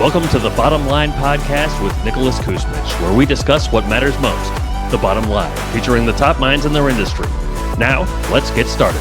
Welcome to the Bottom Line Podcast with Nicholas Kusmich, where we discuss what matters most, the bottom line, featuring the top minds in their industry. Now, let's get started.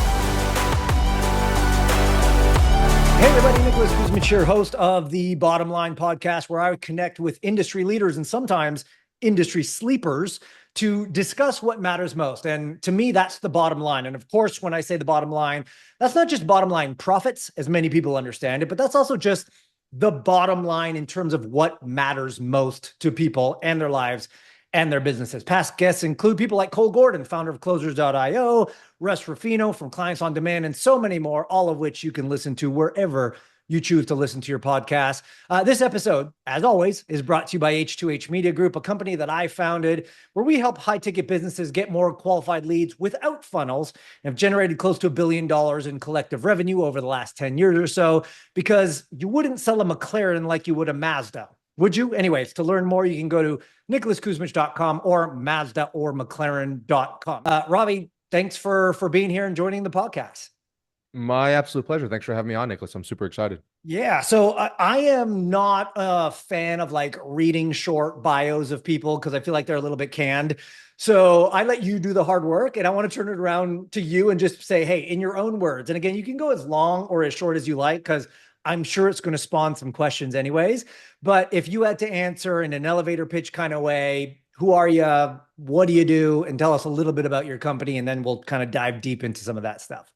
Hey everybody, Nicholas Kusmich here, host of the Bottom Line Podcast, where I would connect with industry leaders and sometimes industry sleepers to discuss what matters most. And to me, that's the bottom line. And of course, when I say the bottom line, that's not just bottom line profits, as many people understand it, but that's also just the bottom line in terms of what matters most to people and their lives and their businesses. Past guests include people like Cole Gordon, founder of Closers.io, Russ Ruffino from Clients on Demand, and so many more, all of which you can listen to wherever you choose to listen to your podcast. This episode, as always, is brought to you by H2H Media Group, a company that I founded where we help high-ticket businesses get more qualified leads without funnels and have generated close to $1 billion in collective revenue over the last 10 years or so, because you wouldn't sell a McLaren like you would a Mazda, would you? Anyways, to learn more, you can go to nicholaskusmich.com or Mazda or McLaren.com. Ravi, thanks for being here and joining the podcast. My absolute pleasure. Thanks for having me on, Nicholas. I'm super excited. Yeah. So I am not a fan of like reading short bios of people because I feel like they're a little bit canned. So I let you do the hard work, and I want to turn it around to you and just say, hey, in your own words. And again, you can go as long or as short as you like, because I'm sure it's going to spawn some questions anyways. But if you had to answer in an elevator pitch kind of way, who are you? What do you do? And tell us a little bit about your company, and then we'll kind of dive deep into some of that stuff.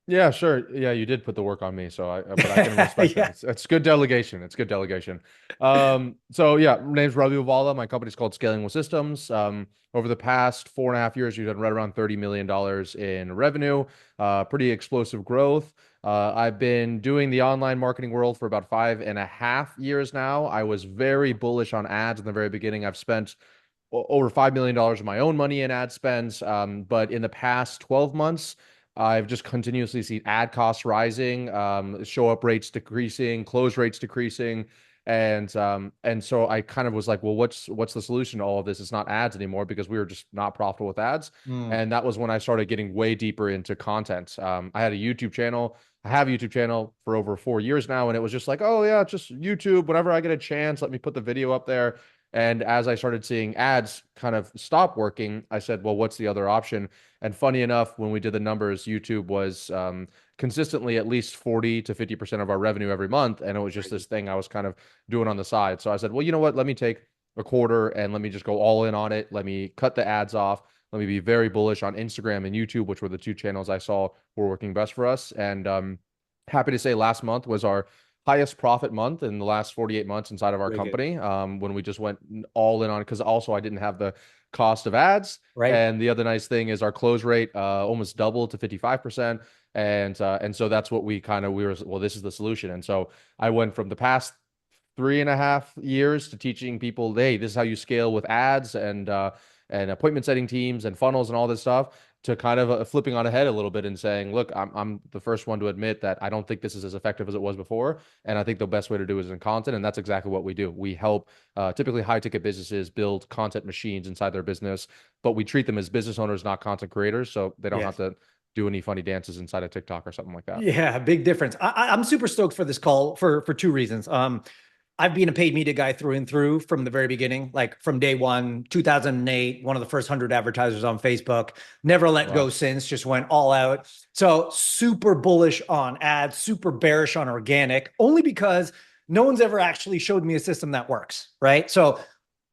Yeah, sure. Yeah, you did put the work on me, but I can respect Yeah. that. It's good delegation. It's good delegation. So yeah, my name's Ravi Abuvala. My company's called Scaling with Systems. Over the past 4.5 years, we've done right around $30 million in revenue. Pretty explosive growth. I've been doing the online marketing world for about 5.5 years now. I was very bullish on ads in the very beginning. I've spent over $5 million of my own money in ad spends. But in the past 12 months, I've just continuously seen ad costs rising, show up rates decreasing, close rates decreasing. And so I kind of was like, well, what's the solution to all of this? It's not ads anymore, because we were just not profitable with ads. And that was when I started getting way deeper into content. I had a YouTube channel. I have a YouTube channel for over 4 years now. And it was just like, oh yeah, just YouTube, whenever I get a chance, let me put the video up there. And as I started seeing ads kind of stop working, I said, well, what's the other option? And funny enough, when we did the numbers, YouTube was consistently at least 40 to 50% of our revenue every month. And it was just this thing I was kind of doing on the side. So I said, well, you know what? Let me take a quarter and let me just go all in on it. Let me cut the ads off. Let me be very bullish on Instagram and YouTube, which were the two channels I saw were working best for us. And happy to say last month was our highest profit month in the last 48 months inside of our company, when we just went all in on it, because also I didn't have the cost of ads. Right. And the other nice thing is our close rate almost doubled to 55%. And so that's what we were, well, this is the solution. And so I went from the past 3.5 years to teaching people, hey, this is how you scale with ads and appointment setting teams and funnels and all this stuff, to kind of flipping on ahead a little bit and saying, look, I'm the first one to admit that I don't think this is as effective as it was before. And I think the best way to do it is in content. And that's exactly what we do. We help typically high ticket businesses build content machines inside their business, but we treat them as business owners, not content creators. So they don't have to do any funny dances inside of TikTok or something like that. Yeah, big difference. I'm super stoked for this call for two reasons. I've been a paid media guy through and through from the very beginning, like from day one, 2008, one of the first 100 advertisers on Facebook, never let go since, just went all out. So super bullish on ads, super bearish on organic, only because no one's ever actually showed me a system that works, right? So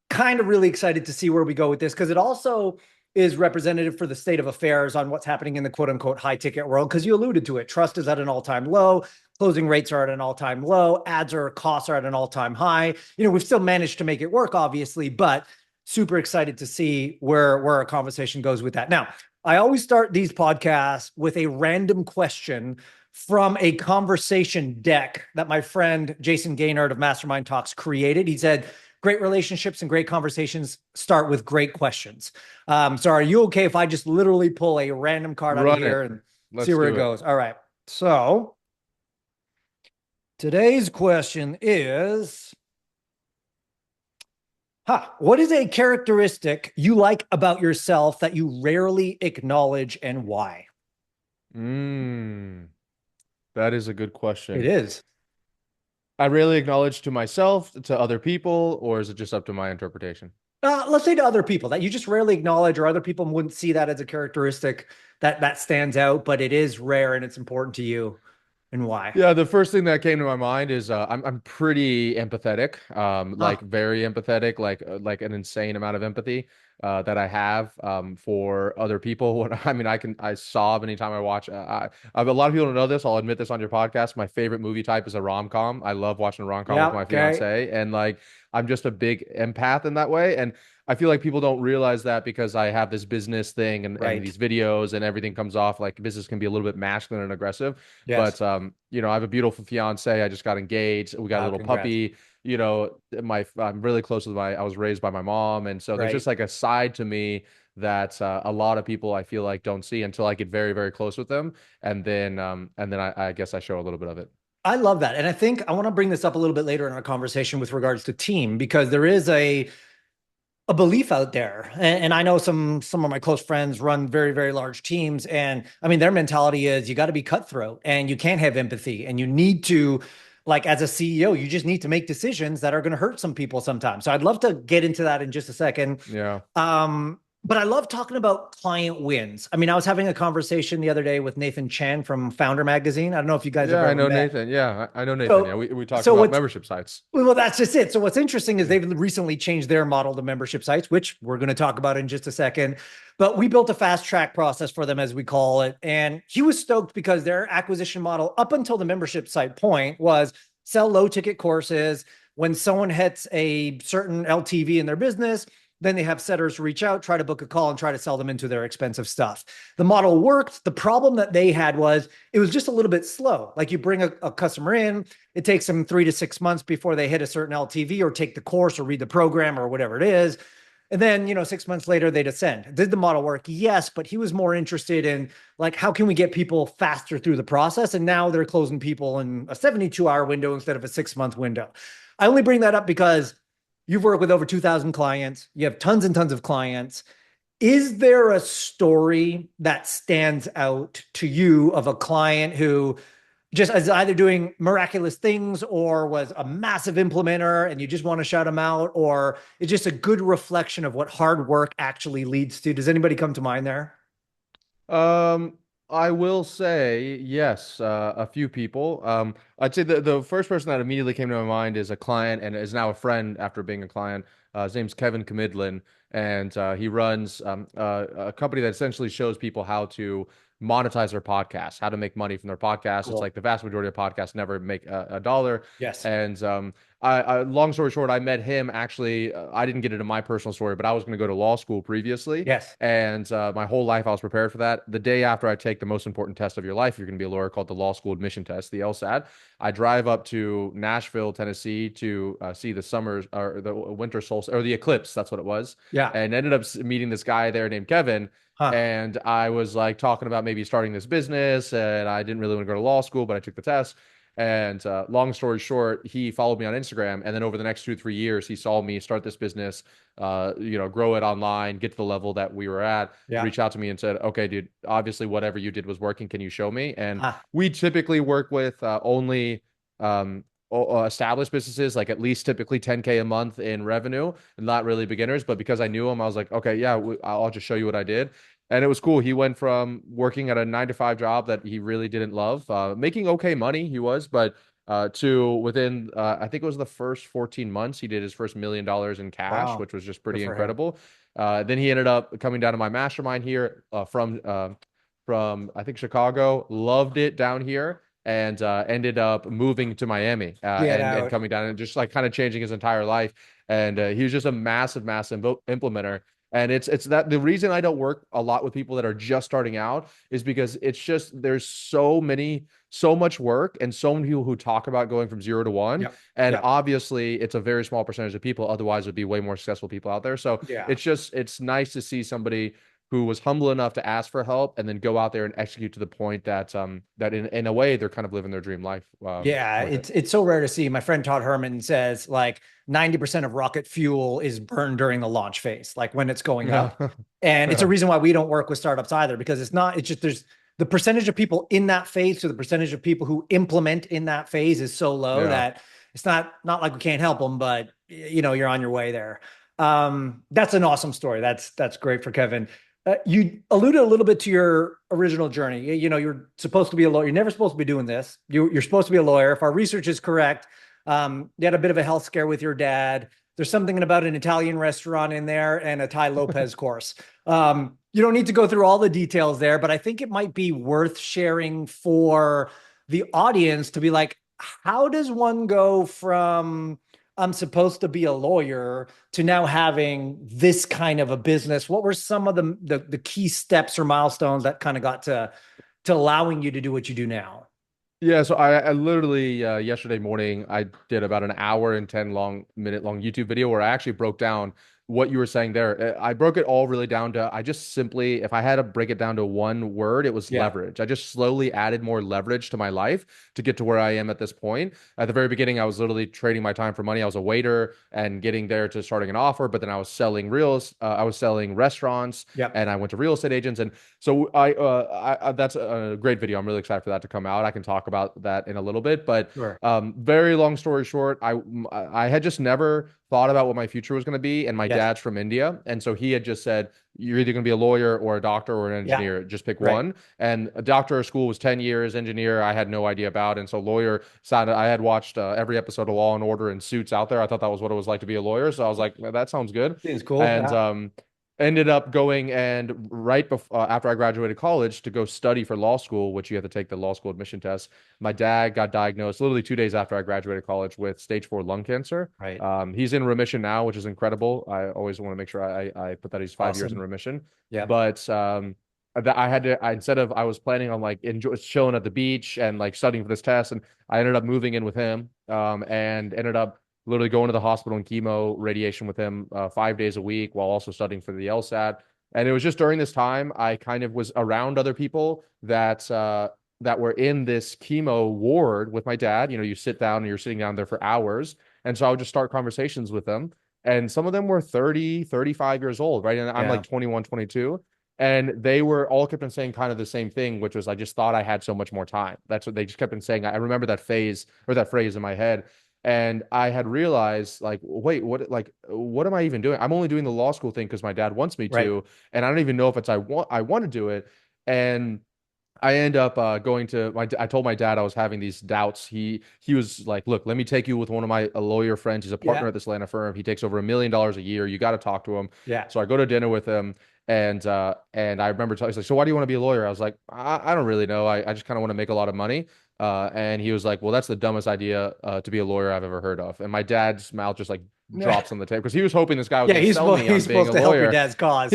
kind of really excited to see where we go with this, because it also is representative for the state of affairs on what's happening in the quote unquote high ticket world. Because you alluded to it, trust is at an all-time low. Closing rates are at an all-time low. Costs are at an all-time high. We've still managed to make it work, obviously, but super excited to see where our conversation goes with that. Now, I always start these podcasts with a random question from a conversation deck that my friend Jason Gaynard of Mastermind Talks created. He said, great relationships and great conversations start with great questions. So are you okay if I just literally pull a random card out of here and see where it goes? All right. So today's question is, what is a characteristic you like about yourself that you rarely acknowledge, and why? That is a good question. It is. I rarely acknowledge to myself, to other people, or is it just up to my interpretation? Let's say to other people that you just rarely acknowledge, or other people wouldn't see that as a characteristic that stands out, but it is rare and it's important to you, and why? Yeah, the first thing that came to my mind is I'm pretty empathetic, Huh. like very empathetic, like an insane amount of empathy that I have for other people. When I mean, I sob anytime I watch. A lot of people don't know this. I'll admit this on your podcast. My favorite movie type is a rom-com. I love watching a rom-com with Yeah. my Okay. fiance, and like I'm just a big empath in that way. And I feel like people don't realize that because I have this business thing and Right. these videos and everything comes off like business can be a little bit masculine and aggressive. Yes. But I have a beautiful fiance. I just got engaged. We got a Wow. little Congrats. puppy. I'm really close with I was raised by my mom, and so there's Right. just like a side to me that a lot of people I feel like don't see until I get very, very close with them, and then I guess I show a little bit of it. I love that. And I think I want to bring this up a little bit later in our conversation with regards to team, because there is a belief out there. And I know some of my close friends run very, very large teams. And I mean, their mentality is you got to be cutthroat and you can't have empathy. And you need to, like, as a CEO, you just need to make decisions that are going to hurt some people sometimes. So I'd love to get into that in just a second. Yeah. But I love talking about client wins. I mean, I was having a conversation the other day with Nathan Chen from Founder Magazine. I don't know if you guys have Yeah, I ever know met. Nathan. Yeah, I know Nathan. Yeah, So, we talked so about what's membership sites. well, that's just it. So what's interesting is they've recently changed their model to membership sites, which we're going to talk about in just a second. But we built a fast track process for them, as we call it. And he was stoked because their acquisition model up until the membership site point was sell low ticket courses. When someone hits a certain LTV in their business, then they have setters reach out, try to book a call, and try to sell them into their expensive stuff. The model worked. The problem that they had was it was just a little bit slow. Like you bring a customer in, it takes them 3 to 6 months before they hit a certain LTV or take the course or read the program or whatever it is. And then, 6 months later, they descend. Did the model work? Yes, but he was more interested in like, how can we get people faster through the process? And now they're closing people in a 72-hour window instead of a 6-month window. I only bring that up because you've worked with over 2,000 clients. You have tons and tons of clients. Is there a story that stands out to you of a client who just is either doing miraculous things or was a massive implementer and you just want to shout them out, or it's just a good reflection of what hard work actually leads to? Does anybody come to mind there? Um, I will say yes, a few people. I'd say the first person that immediately came to my mind is a client and is now a friend after being a client. His name's Kevin Comidlin, and he runs a company that essentially shows people how to monetize their podcast, how to make money from their podcast. It's Cool. like the vast majority of podcasts never make a dollar. Yes. And long story short, I met him actually. I didn't get into my personal story, but I was going to go to law school previously. Yes. And my whole life, I was prepared for that. The day after I take the most important test of your life, you're going to be a lawyer, called the law school admission test, the LSAT. I drive up to Nashville, Tennessee to see the summer or the winter solstice or the eclipse. That's what it was. Yeah. And ended up meeting this guy there named Kevin. Huh. And I was like talking about maybe starting this business. And I didn't really want to go to law school, but I took the test. And long story short, he followed me on Instagram. And then over the next 2 to 3 years, he saw me start this business, grow it online, get to the level that we were at, Yeah. reach out to me and said, okay, dude, obviously whatever you did was working. Can you show me? And Huh. we typically work with only established businesses, like at least typically 10K a month in revenue, and not really beginners. But because I knew him, I was like, okay, yeah, I'll just show you what I did. And it was cool. He went from working at a 9 to 5 job that he really didn't love, making okay money, he was, but to within, I think it was the first 14 months, he did his first $1 million in cash, Wow. which was just Good pretty for him. incredible. Then he ended up coming down to my mastermind here from I think Chicago, loved it down here, and ended up moving to Miami Get and out. coming down and just like kind of changing his entire life. And he was just a massive, massive implementer. And it's that the reason I don't work a lot with people that are just starting out is because it's just there's so much work and so many people who talk about going from 0 to 1. Yep. And Yep. obviously it's a very small percentage of people. Otherwise, would be way more successful people out there. So Yeah. it's nice to see somebody who was humble enough to ask for help and then go out there and execute to the point that that in a way they're kind of living their dream life Yeah, with it. it's so rare to see. My friend Todd Herman says like 90% of rocket fuel is burned during the launch phase, like when it's going Yeah. up. And it's a reason why we don't work with startups either, because it's just there's the percentage of people in that phase to the percentage of people who implement in that phase is so low Yeah. that It's not like we can't help them, but you're on your way there. That's an awesome story. That's great for Kevin. You alluded a little bit to your original journey. You're supposed to be a lawyer. You're never supposed to be doing this. You're supposed to be a lawyer. If our research is correct, you had a bit of a health scare with your dad. There's something about an Italian restaurant in there and a Ty Lopez course. You don't need to go through all the details there, but I think it might be worth sharing for the audience to be like, how does one go from I'm supposed to be a lawyer to now having this kind of a business? What were some of the key steps or milestones that kind of got to allowing you to do what you do now? Yeah, so I literally yesterday morning I did about an hour and 10 minute long YouTube video where I actually broke down what you were saying there. I broke it all really down to I just simply, if I had to break it down to one word, it was leverage. I just slowly added more leverage to my life to get to where I am at this point. At the very beginning, I was literally trading my time for money. I was a waiter and getting there to starting an offer, but then I was selling I was selling restaurants, and I went to real estate agents. And so I that's a great video. I'm really excited for that to come out. I can talk about that in a little bit, but very long story short, I had just never thought about what my future was going to be. And my dad's from India. And so he had just said, you're either going to be a lawyer or a doctor or an engineer. Just pick one. And a doctor of school was 10 years. Engineer, I had no idea about. And so lawyer sounded, I had watched every episode of Law and Order and Suits out there. I thought that was what it was like to be a lawyer. So I was like, that sounds good. Seems cool. And ended up going and right before after I graduated college to go study for law school, which you have to take the law school admission test. My dad got diagnosed literally 2 days after I graduated college with stage 4 lung cancer. He's in remission now, which is incredible. I always want to make sure I put that he's 5 years in remission. But I was planning on like chilling at the beach and like studying for this test, and I ended up moving in with him and ended up literally going to the hospital and chemo radiation with him 5 days a week while also studying for the LSAT. And it was just during this time I kind of was around other people that were in this chemo ward with my dad. You sit down and you're sitting down there for hours. And so I would just start conversations with them. And some of them were 30, 35 years old, right? And I'm like 21, 22. And they were all kept on saying kind of the same thing, which was, I just thought I had so much more time. That's what they just kept on saying. I remember that phase or that phrase in my head. And I had realized, like, wait, what am I even doing? I'm only doing the law school thing because my dad wants me to, and I don't even know if I want to do it. And I end up going to I told my dad I was having these doubts. He was like, look, let me take you with one of my lawyer friends. He's a partner at this Atlanta firm. He takes over $1 million a year. You got to talk to him. So I go to dinner with him. And I remember he's like, so why do you want to be a lawyer? I was like, I don't really know. I just kind of want to make a lot of money. And he was like, well, that's the dumbest idea to be a lawyer I've ever heard of. And my dad's mouth just like drops on the table because he was hoping this guy was going to sell me on being a lawyer. Help your dad's cause.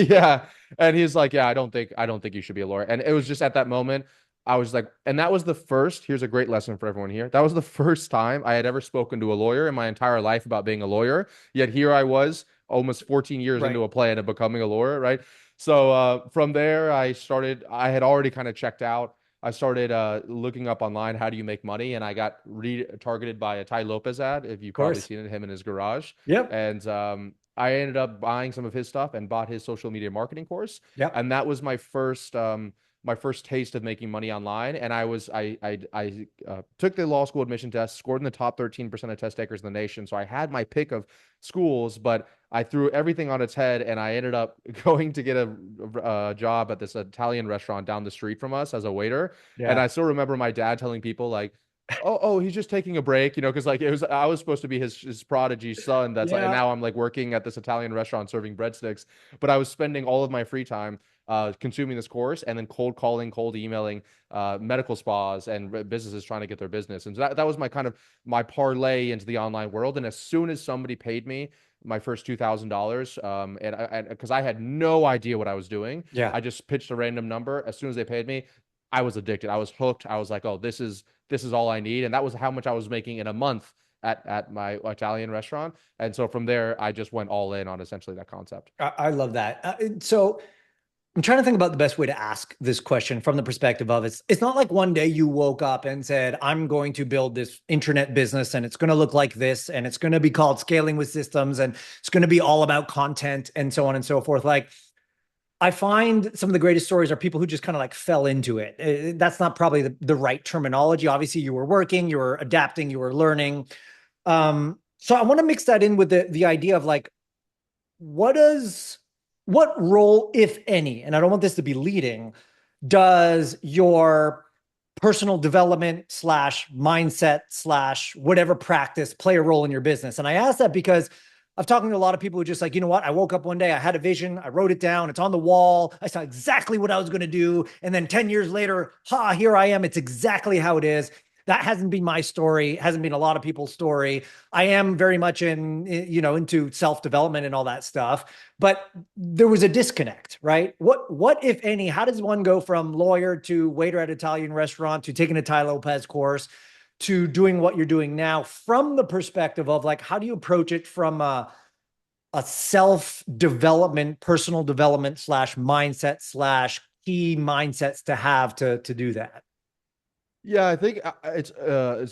And he's like, I don't think you should be a lawyer. And it was just at that moment I was like, and that was the first, here's a great lesson for everyone here. That was the first time I had ever spoken to a lawyer in my entire life about being a lawyer. Yet here I was almost 14 years into a plan of becoming a lawyer. Right. So from there, I had already kind of checked out. I started looking up online, how do you make money? And I got targeted by a Ty Lopez ad, if you've probably seen it, him in his garage. And I ended up buying some of his stuff and bought his social media marketing course. And that was my first taste of making money online. And I took the law school admission test, scored in the top 13% of test takers in the nation. So I had my pick of schools, but I threw everything on its head, and I ended up going to get a job at this Italian restaurant down the street from us as a waiter. And I still remember my dad telling people like, oh, he's just taking a break, because like I was supposed to be his prodigy son. That's like, and now I'm like working at this Italian restaurant serving breadsticks, but I was spending all of my free time consuming this course and then cold calling, cold emailing medical spas and businesses trying to get their business. And so that was my parlay into the online world. And as soon as somebody paid me my first $2,000, and because I had no idea what I was doing, I just pitched a random number. As soon as they paid me, I was addicted. I was hooked. I was like, oh, this is all I need. And that was how much I was making in a month at my Italian restaurant. And so from there, I just went all in on essentially that concept. I love that. So I'm trying to think about the best way to ask this question from the perspective of it's not like one day you woke up and said, I'm going to build this internet business and it's going to look like this and it's going to be called Scaling with Systems and it's going to be all about content and so on and so forth. Like, I find some of the greatest stories are people who just kind of like fell into it. That's not probably the right terminology. Obviously, you were working, you were adapting, you were learning. So I want to mix that in with the idea of like, what role, if any, and I don't want this to be leading, does your personal development slash mindset slash whatever practice play a role in your business? And I ask that because I've talked to a lot of people who just like, you know what? I woke up one day, I had a vision, I wrote it down, it's on the wall, I saw exactly what I was going to do. And then 10 years later, here I am. It's exactly how it is. That hasn't been my story, hasn't been a lot of people's story. I am very much into self-development and all that stuff, but there was a disconnect, right? What, if any, how does one go from lawyer to waiter at Italian restaurant to taking a Tai Lopez course to doing what you're doing now from the perspective of like, how do you approach it from a self-development, personal development slash mindset slash key mindsets to have to do that? Yeah, I think it's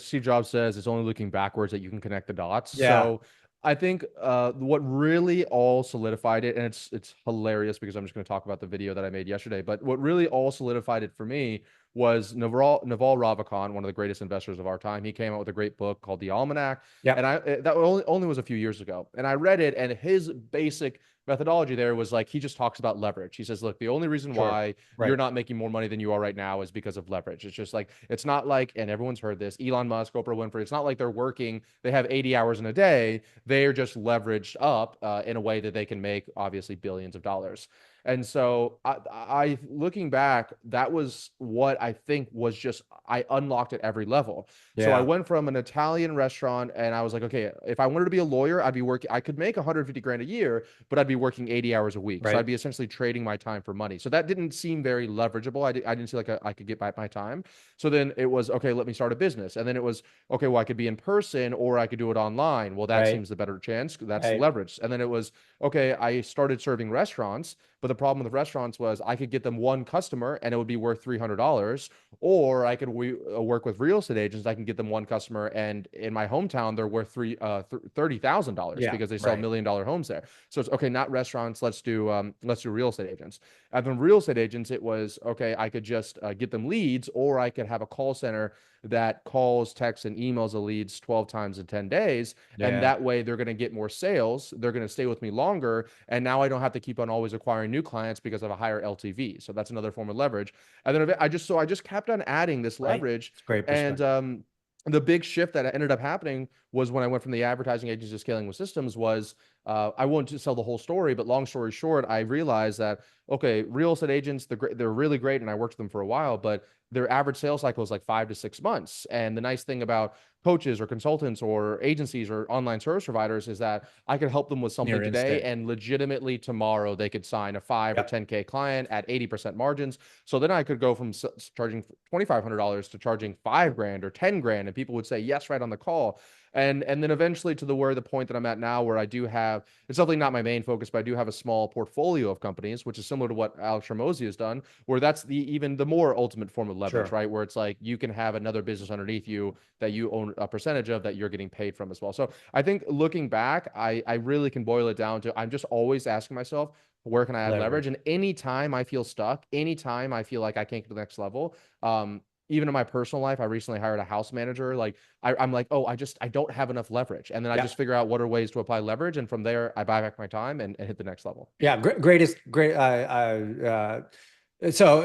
Steve Jobs says it's only looking backwards that you can connect the dots. Yeah. So I think what really all solidified it, and it's hilarious because I'm just going to talk about the video that I made yesterday, but what really all solidified it for me was Naval Ravikant, one of the greatest investors of our time. He came out with a great book called The Almanac. Yeah. And that only was a few years ago. And I read it, and his basic methodology there was like, he just talks about leverage. He says, look, the only reason why you're not making more money than you are right now is because of leverage. It's just like, it's not like, and everyone's heard this, Elon Musk, Oprah Winfrey, it's not like they're working, they have 80 hours in a day. They are just leveraged up in a way that they can make obviously billions of dollars. And so I looking back, that was what I think was just, I unlocked at every level. So I went from an Italian restaurant and I was like, okay, if I wanted to be a lawyer, I'd be working, I could make 150 grand a year, but I'd be working 80 hours a week. So I'd be essentially trading my time for money. So that didn't seem very leverageable. I didn't see like I could get by my time. So then it was, okay, let me start a business. And then it was, okay, well, I could be in person or I could do it online. Well, that seems the better chance. That's leverage. And then it was, okay, I started serving restaurants, but the problem with restaurants was I could get them one customer and it would be worth $300, or I could work with real estate agents. I can get them one customer, and in my hometown, they're worth $30,000 because they sell $1 million homes there. So it's okay, not restaurants. Let's do real estate agents. And then real estate agents, it was okay. I could just get them leads, or I could have a call center that calls, texts, and emails the leads 12 times in 10 days. And that way they're going to get more sales. They're going to stay with me longer. And now I don't have to keep on always acquiring new clients because of a higher LTV. So that's another form of leverage. And then I just kept on adding this leverage. Great and the big shift that ended up happening was when I went from the advertising agency to scaling with systems was, I wanted to sell the whole story, but long story short, I realized that, okay, real estate agents, they're really great. And I worked with them for a while, but their average sales cycle is like 5 to 6 months. And the nice thing about coaches or consultants or agencies or online service providers is that I could help them with something today and legitimately tomorrow they could sign a 5 or 10K client at 80% margins. So then I could go from charging $2,500 to charging $5,000 or 10 grand. And people would say yes right on the call. And then eventually to the point that I'm at now, where I do have, it's definitely not my main focus, but I do have a small portfolio of companies, which is similar to what Alex Hormozi has done, where that's even the more ultimate form of leverage, right? Where it's like, you can have another business underneath you that you own a percentage of that you're getting paid from as well. So I think looking back, I really can boil it down to, I'm just always asking myself, where can I add leverage? And anytime I feel stuck, anytime I feel like I can't get to the next level, even in my personal life, I recently hired a house manager. Like I'm like, oh, I don't have enough leverage. And then I just figure out what are ways to apply leverage. And from there, I buy back my time and hit the next level. Yeah. Great. So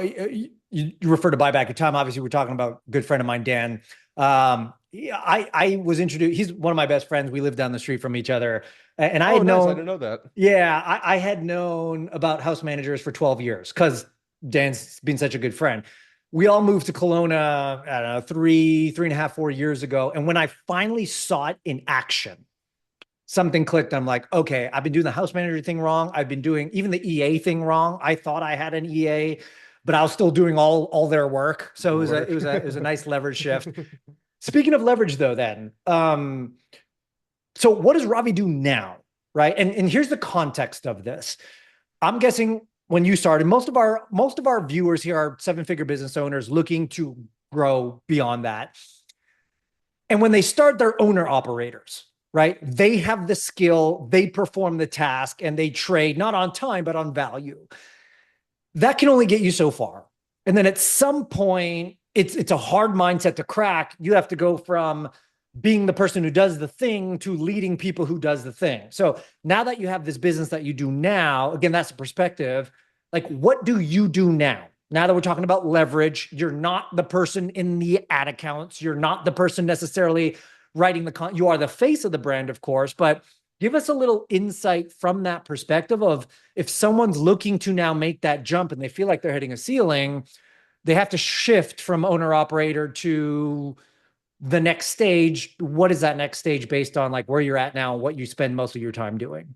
you refer to buy back your time. Obviously, we're talking about a good friend of mine, Dan. I was introduced, he's one of my best friends. We live down the street from each other. And I had known, I didn't know that. Yeah. I had known about house managers for 12 years because Dan's been such a good friend. We all moved to Kelowna, I don't know, 3.5, 4 years ago. And when I finally saw it in action, something clicked. I'm like, okay, I've been doing the house manager thing wrong. I've been doing even the EA thing wrong. I thought I had an EA, but I was still doing all their work. So it was a nice leverage shift. Speaking of leverage though, then, so what does Ravi do now? Right. And here's the context of this. I'm guessing when you started, most of our viewers here are 7-figure business owners looking to grow beyond that. And when they start, they're owner operators, right? They have the skill, they perform the task, and they trade not on time, but on value. That can only get you so far. And then at some point, it's a hard mindset to crack. You have to go from being the person who does the thing to leading people who does the thing. So now that you have this business that you do now, again, that's a perspective. Like, what do you do now? Now that we're talking about leverage, you're not the person in the ad accounts. You're not the person necessarily writing the you are the face of the brand, of course, but give us a little insight from that perspective of if someone's looking to now make that jump and they feel like they're hitting a ceiling, they have to shift from owner operator to the next stage. What is that next stage based on like where you're at now and what you spend most of your time doing?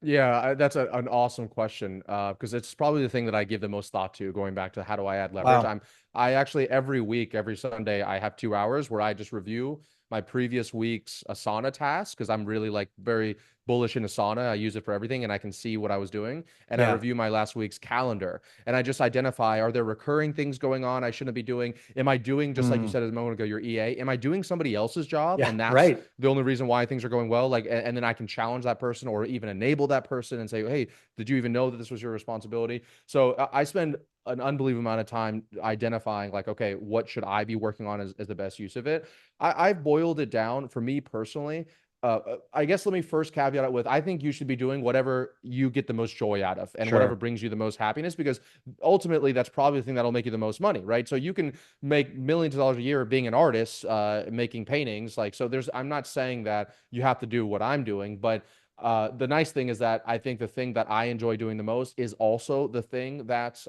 Yeah, that's an awesome question, because it's probably the thing that I give the most thought to, going back to how do I add leverage. Wow. I actually every week, every Sunday, I have 2 hours where I just review my previous week's Asana task, because I'm really like very bullish in Asana. I use it for everything and I can see what I was doing. And I Yeah. review my last week's calendar and I just identify, are there recurring things going on I shouldn't be doing? Am I doing, just like you said a moment ago, your EA? Am I doing somebody else's job? Yeah. And that's Right. the only reason why things are going well. Like, and then I can challenge that person or even enable that person and say, hey, did you even know that this was your responsibility? So I spend an unbelievable amount of time identifying like, okay, what should I be working on as the best use of it? I've boiled it down for me personally. I guess let me first caveat it with, I think you should be doing whatever you get the most joy out of and whatever Sure. brings you the most happiness, because ultimately that's probably the thing that'll make you the most money, right? So you can make millions of dollars a year being an artist, making paintings. Like, so I'm not saying that you have to do what I'm doing, but the nice thing is that I think the thing that I enjoy doing the most is also the thing that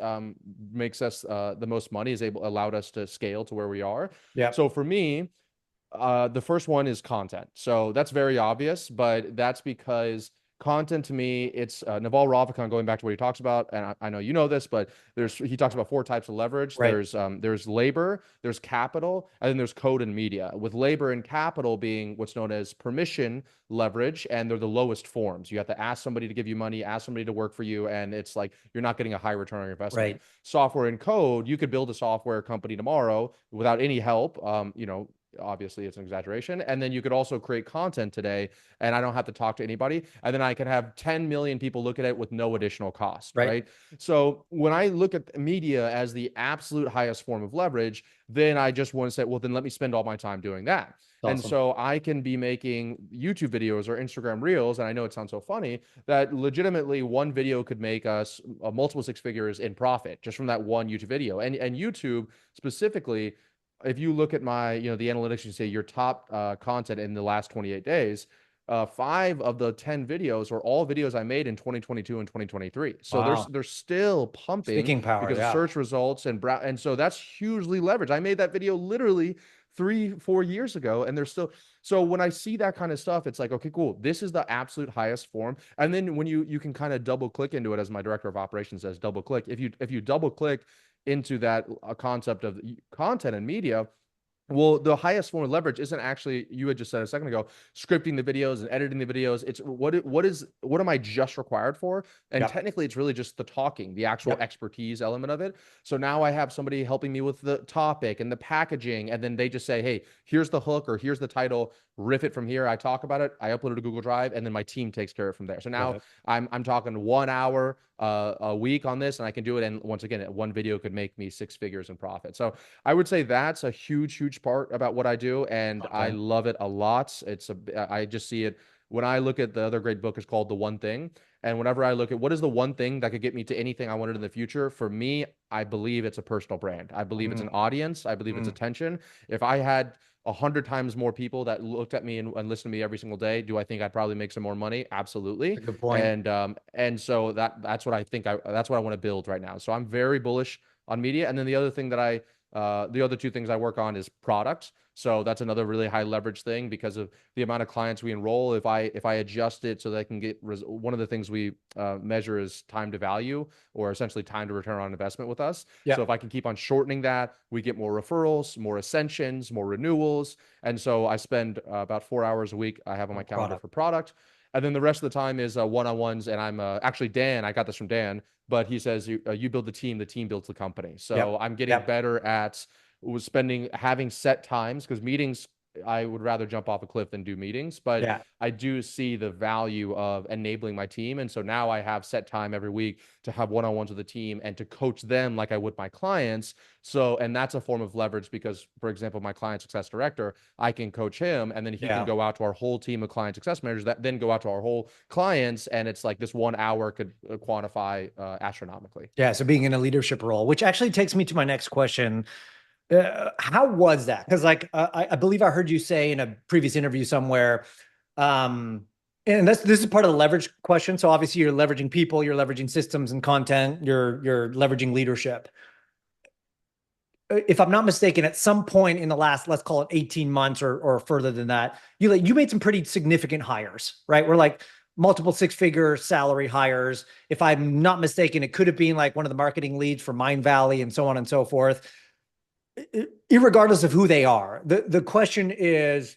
makes us the most money, allowed us to scale to where we are. Yeah. So for me, the first one is content. So that's very obvious, but that's because content to me, it's Naval Ravikant, going back to what he talks about, and I know you know this, but he talks about 4 types of leverage. Right. There's labor, there's capital, and then there's code and media. With labor and capital being what's known as permission leverage, and they're the lowest forms. You have to ask somebody to give you money, ask somebody to work for you, and it's like you're not getting a high return on your investment. Right. Software and code, you could build a software company tomorrow without any help. Obviously it's an exaggeration. And then you could also create content today and I don't have to talk to anybody. And then I can have 10 million people look at it with no additional cost, right? So when I look at media as the absolute highest form of leverage, then I just want to say, well, then let me spend all my time doing that. Awesome. And so I can be making YouTube videos or Instagram reels. And I know it sounds so funny that legitimately one video could make us multiple 6 figures in profit just from that one YouTube video. And YouTube specifically, if you look at my, the analytics, you say your top content in the last 28 days, 5 of the 10 videos are all videos I made in 2022 and 2023. So Wow. they're still pumping Speaking power, because yeah. of search results and so that's hugely leveraged. I made that video literally 3-4 years ago and they're still. So when I see that kind of stuff, it's like, okay, cool. This is the absolute highest form. And then when you can kind of double click into it, as my director of operations says, double click. If you double click into that concept of content and media, well, the highest form of leverage isn't actually, you had just said a second ago, scripting the videos and editing the videos. It's what am I just required for? And technically it's really just the talking, the actual expertise element of it. So now I have somebody helping me with the topic and the packaging. And then they just say, hey, here's the hook or here's the title, riff it from here. I talk about it. I upload it to Google Drive and then my team takes care of it from there. So now I'm talking 1 hour a week on this and I can do it. And once again, one video could make me 6 figures in profit. So I would say that's a huge part about what I do. And I love it a lot. I just see it when I look at the other great book is called The One Thing. And whenever I look at what is the one thing that could get me to anything I wanted in the future, for me, I believe it's a personal brand. I believe it's an audience. I believe it's attention. If I had 100 times more people that looked at me and listened to me every single day, do I think I'd probably make some more money? Absolutely. That's a good point. And so that's what I think that's what I want to build right now. So I'm very bullish on media. And then the other thing that the other 2 things I work on is product. So that's another really high leverage thing because of the amount of clients we enroll. If I adjust it so they can get one of the things we measure is time to value, or essentially time to return on investment with us. So if I can keep on shortening that, we get more referrals, more ascensions, more renewals. And so I spend about 4 hours a week I have on my calendar for product. And then the rest of the time is one-on-ones. And I'm actually Dan, I got this from Dan, but he says you build the team builds the company. So I'm getting better at having set times, because meetings I would rather jump off a cliff than do meetings, but Yeah. I do see the value of enabling my team. And so now I have set time every week to have one-on-ones with the team and to coach them like I would my clients. So, and that's a form of leverage because, for example, my client success director, I can coach him and then he can go out to our whole team of client success managers that then go out to our whole clients. And it's like this 1 hour could quantify astronomically. Yeah. So being in a leadership role, which actually takes me to my next question. How was that? Because I believe I heard you say in a previous interview somewhere, and this is part of the leverage question. So obviously you're leveraging people, you're leveraging systems and content, you're leveraging leadership. If I'm not mistaken, at some point in the last, let's call it 18 months or further than that, you made some pretty significant hires, right? We're like multiple 6-figure salary hires. If I'm not mistaken, it could have been like one of the marketing leads for Mind Valley and so on and so forth. Irregardless of who they are, the question is,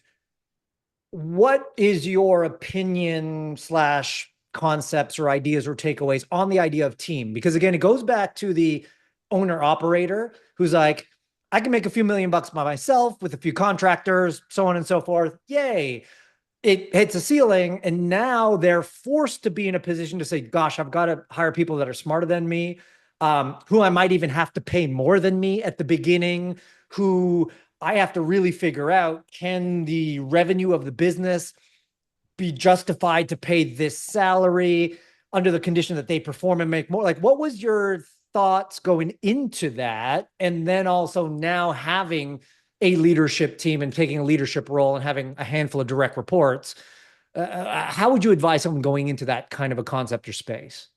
what is your opinion / concepts or ideas or takeaways on the idea of team? Because again, it goes back to the owner operator who's like, I can make a few $1 million by myself with a few contractors, so on and so forth. Yay. It hits a ceiling. And now they're forced to be in a position to say, gosh, I've got to hire people that are smarter than me, who I might even have to pay more than me at the beginning, who I have to really figure out, can the revenue of the business be justified to pay this salary under the condition that they perform and make more? Like, what was your thoughts going into that? And then also now having a leadership team and taking a leadership role and having a handful of direct reports. How would you advise someone going into that kind of a concept or space?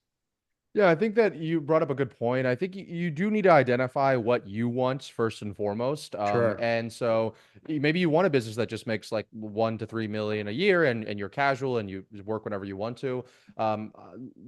Yeah, I think that you brought up a good point. I think you do need to identify what you want first and foremost. Sure. And so maybe you want a business that just makes like 1 to 3 million a year and you're casual and you work whenever you want to.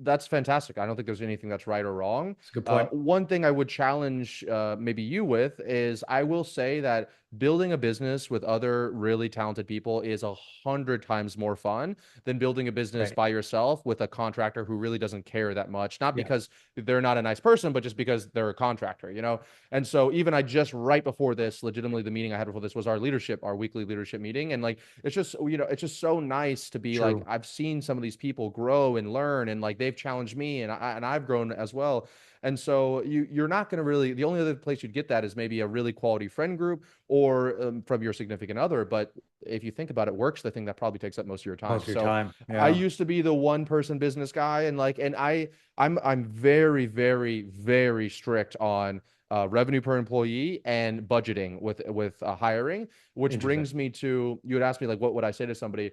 That's fantastic. I don't think there's anything that's right or wrong. That's a good point. One thing I would challenge maybe you with is I will say that building a business with other really talented people is 100 times more fun than building a business by yourself with a contractor who really doesn't care that much. Not because they're not a nice person, but just because they're a contractor, you know? And so even I just right before this, legitimately the meeting I had before this was our weekly leadership meeting. And like, it's just, it's just so nice to be like, I've seen some of these people grow and learn and like they've challenged me and I've grown as well. And so you're not going to really, the only other place you'd get that is maybe a really quality friend group or from your significant other. But if you think about it, work's the thing that probably takes up most of your time. Most of your time. Yeah. I used to be the one person business guy and like, and I'm very, very, very strict on revenue per employee and budgeting with hiring, which brings me to, you would ask me like, what would I say to somebody?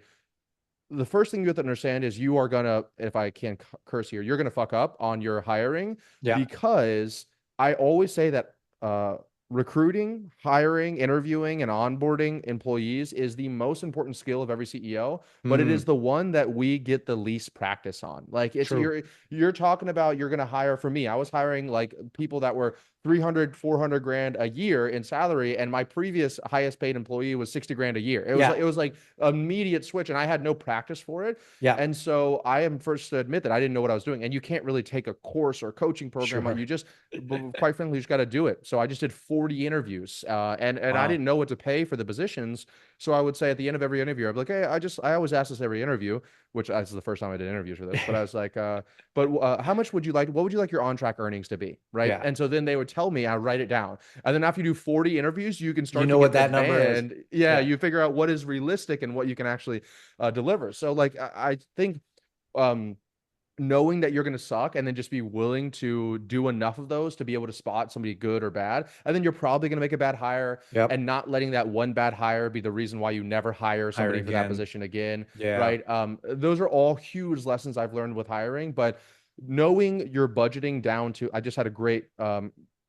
The first thing you have to understand is you are gonna, if I can curse here, you're gonna fuck up on your hiring because I always say that recruiting, hiring, interviewing, and onboarding employees is the most important skill of every CEO, but it is the one that we get the least practice on. Like it's you're talking about you're gonna hire. For me, I was hiring like people that were 300, 400 grand a year in salary. And my previous highest paid employee was 60 grand a year. It was like immediate switch and I had no practice for it. Yeah. And so I am first to admit that I didn't know what I was doing. And you can't really take a course or coaching program. You just, quite frankly, you just got to do it. So I just did 40 interviews and I didn't know what to pay for the positions. So I would say at the end of every interview, I'd be like, hey, I always ask this every interview, which this is the first time I did interviews for this, but I was like, how much would you like, what would you like your on-track earnings to be? Right. Yeah. And so then they would tell me, I write it down. And then after you do 40 interviews, you can start to know what that number is. You figure out what is realistic and what you can actually deliver. So like, I think, knowing that you're going to suck and then just be willing to do enough of those to be able to spot somebody good or bad. And then you're probably going to make a bad hire and not letting that one bad hire be the reason why you never hire somebody for that position again. Right. Those are all huge lessons I've learned with hiring, but knowing your budgeting down to, I just had a great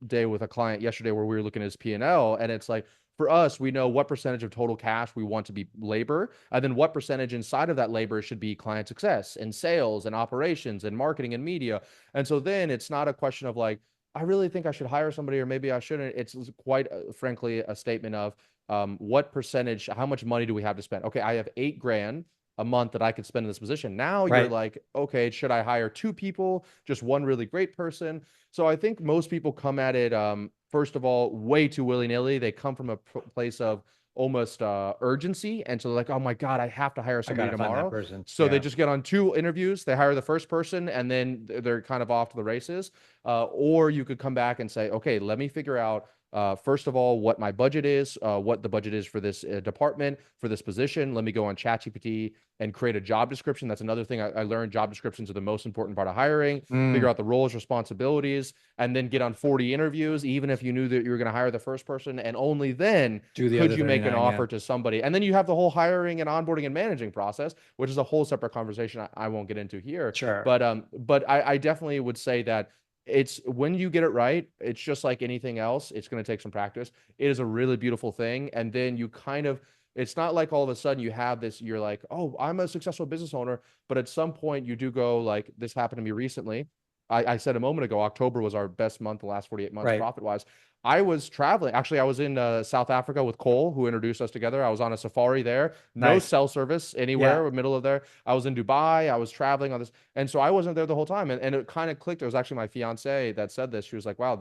day with a client yesterday where we were looking at his P&L and it's like, for us, we know what percentage of total cash we want to be labor, and then what percentage inside of that labor should be client success and sales and operations and marketing and media. And so then it's not a question of like, I really think I should hire somebody or maybe I shouldn't. It's quite frankly a statement of what percentage, how much money do we have to spend? Okay, I have $8,000 a month that I could spend in this position. Now you're like, okay, should I hire 2 people, just one really great person? So I think most people come at it, first of all, way too willy-nilly. They come from a place of, almost urgency. And so they're like, oh my God, I have to hire I somebody gotta find that tomorrow. person. So they Yeah. just get on 2 interviews, they hire the first person, and then they're kind of off to the races. Or you could come back and say, okay, let me figure out first of all, what my budget is, what the budget is for this department, for this position. Let me go on ChatGPT and create a job description. That's another thing I learned. Job descriptions are the most important part of hiring. Figure out the roles, responsibilities, and then get on 40 interviews, even if you knew that you were going to hire the first person. And only then Do the could other you make an 39, offer to somebody. And then you have the whole hiring and onboarding and managing process, which is a whole separate conversation I won't get into here. Sure. But I definitely would say that it's when you get it right, it's just like anything else. It's going to take some practice. It is a really beautiful thing. And then you kind of, it's not like all of a sudden you have this, you're like, oh, I'm a successful business owner. But at some point you do go like, this happened to me recently. I said a moment ago, October was our best month the last 48 months Right. profit wise. I was traveling. Actually, I was in South Africa with Cole, who introduced us together. I was on a safari there. No Nice. cell service anywhere, middle of there. I was in Dubai. I was traveling on this. And so I wasn't there the whole time. And it kind of clicked. It was actually my fiance that said this. She was like, wow,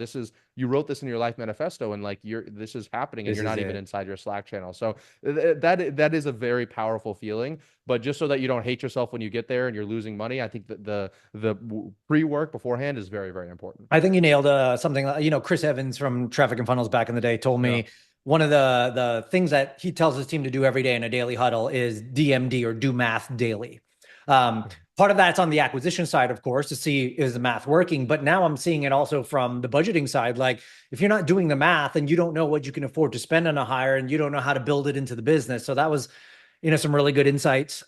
you wrote this in your life manifesto and like this is happening and This you're not is even it. inside your Slack channel. So that is a very powerful feeling. But just so that you don't hate yourself when you get there and you're losing money, I think that the pre-work beforehand is very, very important. I think you nailed something. Chris Evans from Traffic and Funnels back in the day told me Yeah. one of the things that he tells his team to do every day in a daily huddle is DMD, or do math daily. Part of that's on the acquisition side, of course, to see is the math working. But now I'm seeing it also from the budgeting side. Like if you're not doing the math and you don't know what you can afford to spend on a hire and you don't know how to build it into the business. So that was, some really good insights.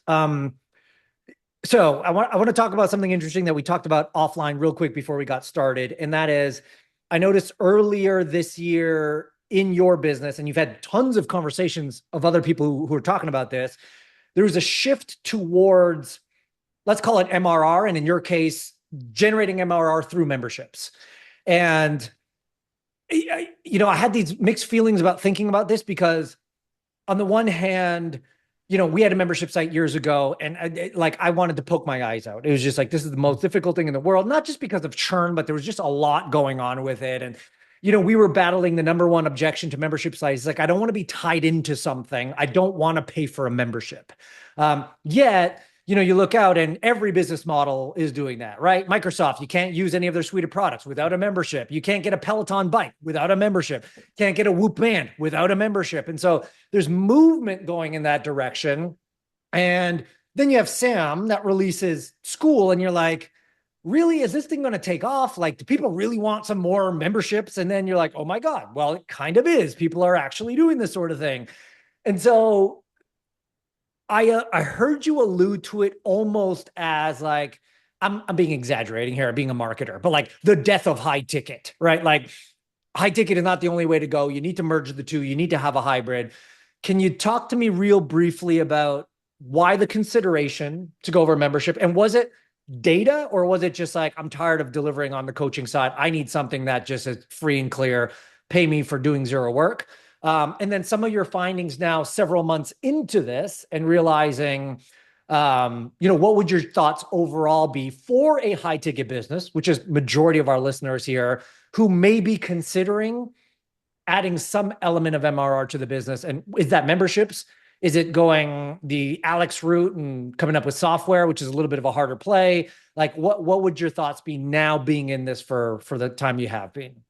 So I want to talk about something interesting that we talked about offline real quick before we got started. And that is, I noticed earlier this year in your business, and you've had tons of conversations of other people who are talking about this, there was a shift towards, let's call it MRR. And in your case, generating MRR through memberships. And, I had these mixed feelings about thinking about this because on the one hand, we had a membership site years ago and I wanted to poke my eyes out. It was just like, this is the most difficult thing in the world, not just because of churn, but there was just a lot going on with it. And, we were battling the number one objection to membership sites. Like, I don't want to be tied into something. I don't want to pay for a membership. Yet, you look out and every business model is doing that, right? Microsoft, you can't use any of their suite of products without a membership. You can't get a Peloton bike without a membership. Can't get a Whoop band without a membership. And so there's movement going in that direction. And then you have Sam that releases school and you're like, really, is this thing going to take off? Like, do people really want some more memberships? And then you're like, oh my God, well, it kind of is. People are actually doing this sort of thing. And so I heard you allude to it almost as like, I'm being exaggerating here, being a marketer, but like the death of high ticket, right? Like high ticket is not the only way to go. You need to merge the two. You need to have a hybrid. Can you talk to me real briefly about why the consideration to go over membership? And was it data or was it just like, I'm tired of delivering on the coaching side. I need something that just is free and clear, pay me for doing zero work. And then some of your findings now, several months into this and realizing, what would your thoughts overall be for a high ticket business, which is majority of our listeners here who may be considering adding some element of MRR to the business? And is that memberships? Is it going the Alex route and coming up with software, which is a little bit of a harder play? Like what would your thoughts be now being in this for the time you have been?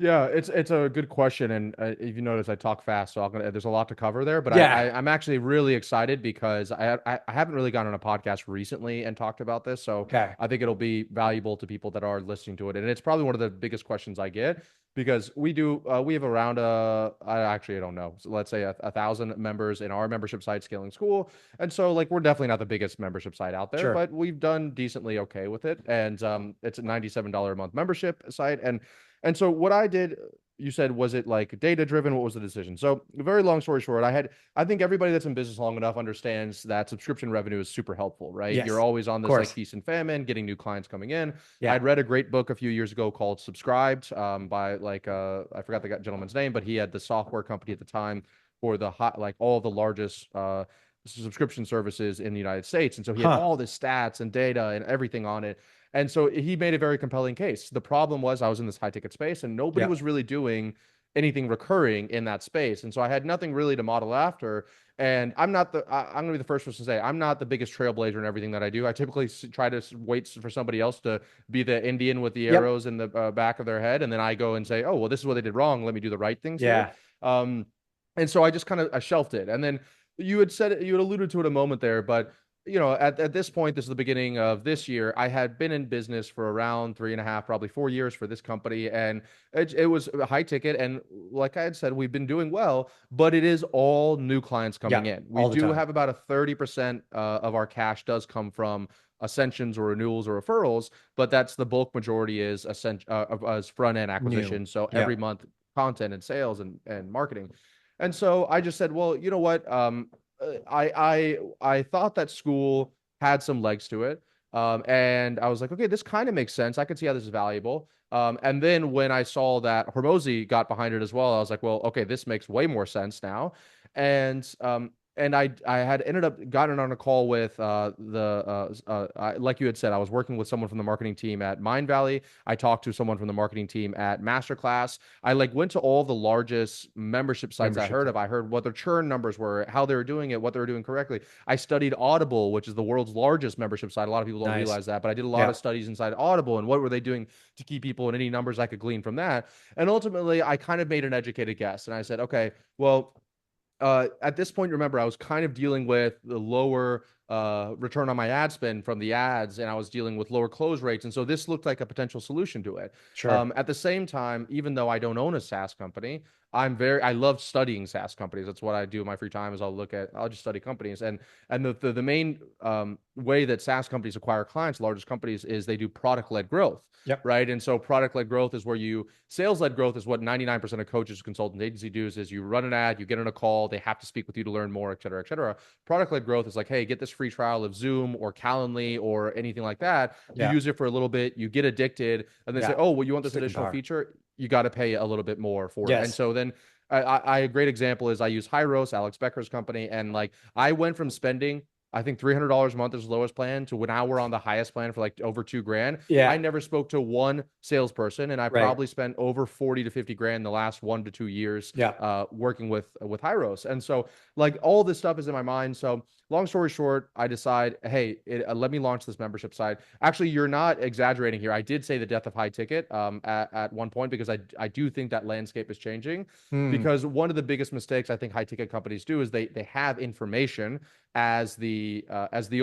Yeah, it's a good question, and if you notice, I talk fast, so there's a lot to cover there. But Yeah. I'm actually really excited because I haven't really gone on a podcast recently and talked about this, so Okay. I think it'll be valuable to people that are listening to it, and it's probably one of the biggest questions I get because we have around I don't know, so let's say 1,000 members in our membership site, Scaling School, and so like we're definitely not the biggest membership site out there, Sure. but we've done decently okay with it, and it's a $97 a month membership site, and so what I did, you said, was it like data driven? What was the decision? So very long story short, I think everybody that's in business long enough understands that subscription revenue is super helpful, right? Yes, You're always on this course. like feast and famine, getting new clients coming in. Yeah. I'd read a great book a few years ago called Subscribed by like, I forgot the gentleman's name, but he had the software company at the time for all the largest, subscription services in the United States. And so he had all this stats and data and everything on it. And so he made a very compelling case. The problem was I was in this high ticket space and nobody was really doing anything recurring in that space. And so I had nothing really to model after. And I'm going to be the first person to say, I'm not the biggest trailblazer in everything that I do. I typically try to wait for somebody else to be the Indian with the arrows in the back of their head. And then I go and say, oh, well, this is what they did wrong. Let me do the right things here. And so I just kind of shelved it. And then you had alluded to it a moment there, but at this point, this is the beginning of this year. I had been in business for around 3.5, probably 4 years for this company. And it was a high ticket. And like I had said, we've been doing well, but it is all new clients coming in. We do have about a 30% of our cash does come from ascensions or renewals or referrals, but that's the bulk majority is as front end acquisition. So every month, content and sales and marketing. And so I just said, well, you know what? I thought that school had some legs to it. And I was like, okay, this kind of makes sense. I could see how this is valuable. And then when I saw that Hormozi got behind it as well, I was like, well, okay, this makes way more sense now. And I had ended up gotten on a call with like you had said, I was working with someone from the marketing team at Mind Valley. I talked to someone from the marketing team at Masterclass. I went to all the largest membership sites I heard of. I heard what their churn numbers were, how they were doing it, what they were doing correctly. I studied Audible, which is the world's largest membership site. A lot of people don't realize that, but I did a lot of studies inside Audible and what were they doing to keep people and any numbers I could glean from that. And ultimately, I kind of made an educated guess. And I said, okay, well, at this point, remember, I was kind of dealing with the lower return on my ad spend from the ads, and I was dealing with lower close rates. And so this looked like a potential solution to it. At the same time, even though I don't own a SaaS company, I love studying SaaS companies. That's what I do in my free time is I'll just study companies. And the main way that SaaS companies acquire clients, largest companies, is they do product-led growth. Right. And so product-led growth is where sales-led growth is what 99% of coaches, consultant agency do is you run an ad, you get on a call, they have to speak with you to learn more, et cetera, et cetera. Product-led growth is like, hey, get this free trial of Zoom or Calendly or anything like that. You use it for a little bit, you get addicted, and they say, oh, well, you want this additional feature? You got to pay a little bit more for it. And so then a great example is I use Hyros, Alex Becker's company. And I went from spending, I think $300 a month is the lowest plan to now we're on the highest plan for over $2,000. I never spoke to one salesperson, and I probably spent over 40 to 50 grand in the last 1 to 2 years working with Hyros. And so all this stuff is in my mind. So long story short, I decide, hey, let me launch this membership site. Actually, you're not exaggerating here. I did say the death of high ticket at one point because I do think that landscape is changing. Because one of the biggest mistakes I think high ticket companies do is they have information as the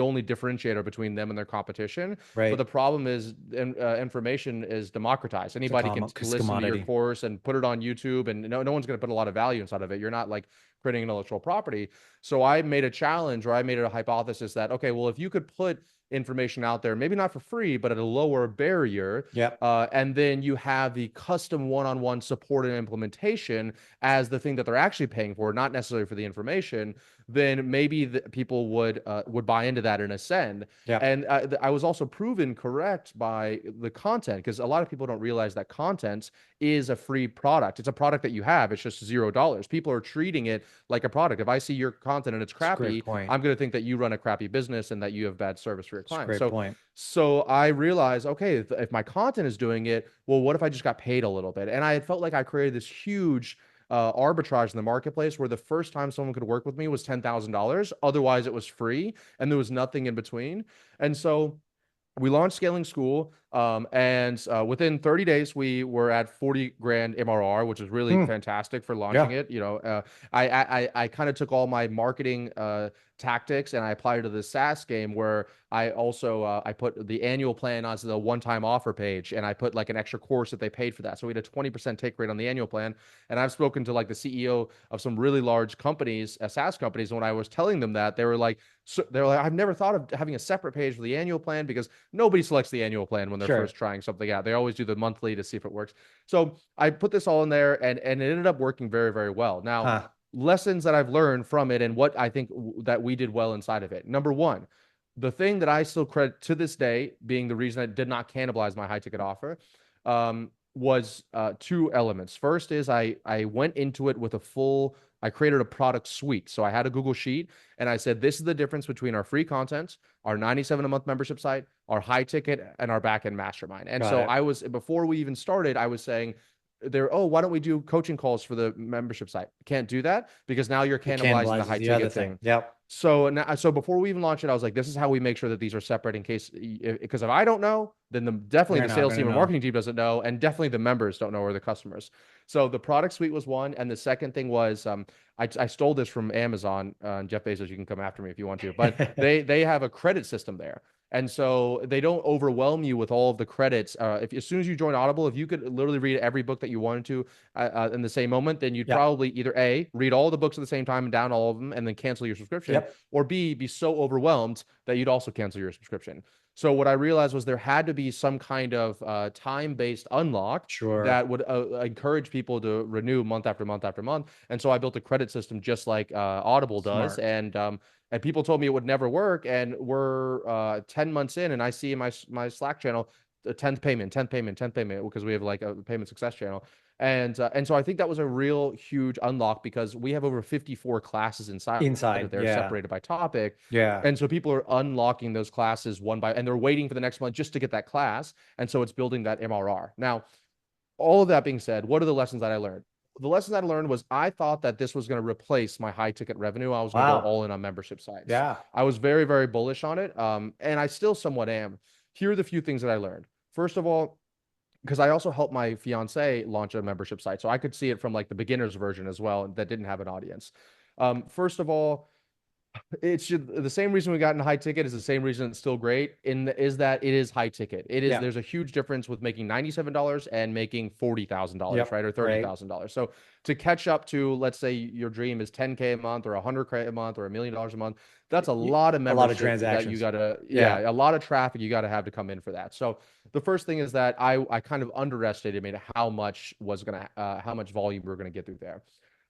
only differentiator between them and their competition. But the problem is information is democratized. Anybody can listen to your course and put it on YouTube, and no one's going to put a lot of value inside of it. You're not creating intellectual property. So I made a challenge, or I made a hypothesis that, okay, well, if you could put information out there, maybe not for free, but at a lower barrier. And then you have the custom one-on-one support and implementation as the thing that they're actually paying for, not necessarily for the information. Then maybe people would buy into that and ascend. And I was also proven correct by the content, because a lot of people don't realize that content is a free product. It's a product that you have. It's just $0. People are treating it like a product. If I see your content and it's crappy, I'm going to think that you run a crappy business and that you have bad service for your clients. So I realized, okay, if my content is doing it, well, what if I just got paid a little bit? And I felt like I created this huge arbitrage in the marketplace where the first time someone could work with me was $10,000. Otherwise, it was free and there was nothing in between. And so we launched Scaling School, and within 30 days, we were at 40 grand MRR, which is really fantastic for launching it. I kind of took all my marketing tactics and I applied it to the SaaS game, where I also I put the annual plan as the one-time offer page, and I put an extra course that they paid for that. So we had a 20% take rate on the annual plan. And I've spoken to the CEO of some really large companies, SaaS companies, and when I was telling them that, they were like, I've never thought of having a separate page for the annual plan, because nobody selects the annual plan when they're first trying something out. They always do the monthly to see if it works. So I put this all in there, and it ended up working very, very well. Now, lessons that I've learned from it and what I think that we did well inside of it. Number one, the thing that I still credit to this day being the reason I did not cannibalize my high ticket offer was two elements. First is I went into it with I created a product suite. So I had a Google Sheet and I said, this is the difference between our free content, our 97 a month membership site, our high ticket, and our backend mastermind. And before we even started, I was saying, oh, why don't we do coaching calls for the membership site? Can't do that because now you're cannibalizing the high ticket thing. Yep. So now, so before we even launched it, I was like, this is how we make sure that these are separate in case, because if I don't know, then definitely They're the not sales gonna team and know. marketing team doesn't know, and definitely the members don't know, or the customers. So the product suite was one, and the second thing was, I stole this from Amazon. Jeff Bezos, you can come after me if you want to, but they have a credit system there. And so they don't overwhelm you with all of the credits. If as soon as you join Audible, if you could literally read every book that you wanted to in the same moment, then you'd probably either A, read all the books at the same time and down all of them and then cancel your subscription, or B, be so overwhelmed that you'd also cancel your subscription. So what I realized was there had to be some kind of time-based unlock that would encourage people to renew month after month after month. And so I built a credit system just like Audible does. And people told me it would never work. And we're 10 months in, and I see in my Slack channel, the 10th payment, because we have like a payment success channel. And so I think that was a real huge unlock because we have over 54 classes inside that they're separated by topic. And so people are unlocking those classes and they're waiting for the next month just to get that class. And so it's building that MRR. Now, all of that being said, what are the lessons that I learned? The lessons that I learned was I thought that this was going to replace my high ticket revenue. I was going to go all in on membership sites. I was very, very bullish on it. And I still somewhat am. Here are the few things that I learned. First of all, because I also helped my fiance launch a membership site. So I could see it from like the beginner's version as well that didn't have an audience. First of all, it's the same reason we got in high ticket is the same reason it's still great is that it is high ticket. There's a huge difference with making $97 and making $40,000, right? Or $30,000. So to catch up to, let's say your dream is 10K a month or 100K a month or $1 million a month, that's a lot of membership, a lot of transactions that you gotta, a lot of traffic you gotta have to come in for that. So the first thing is that I kind of underestimated how much volume we were gonna get through there.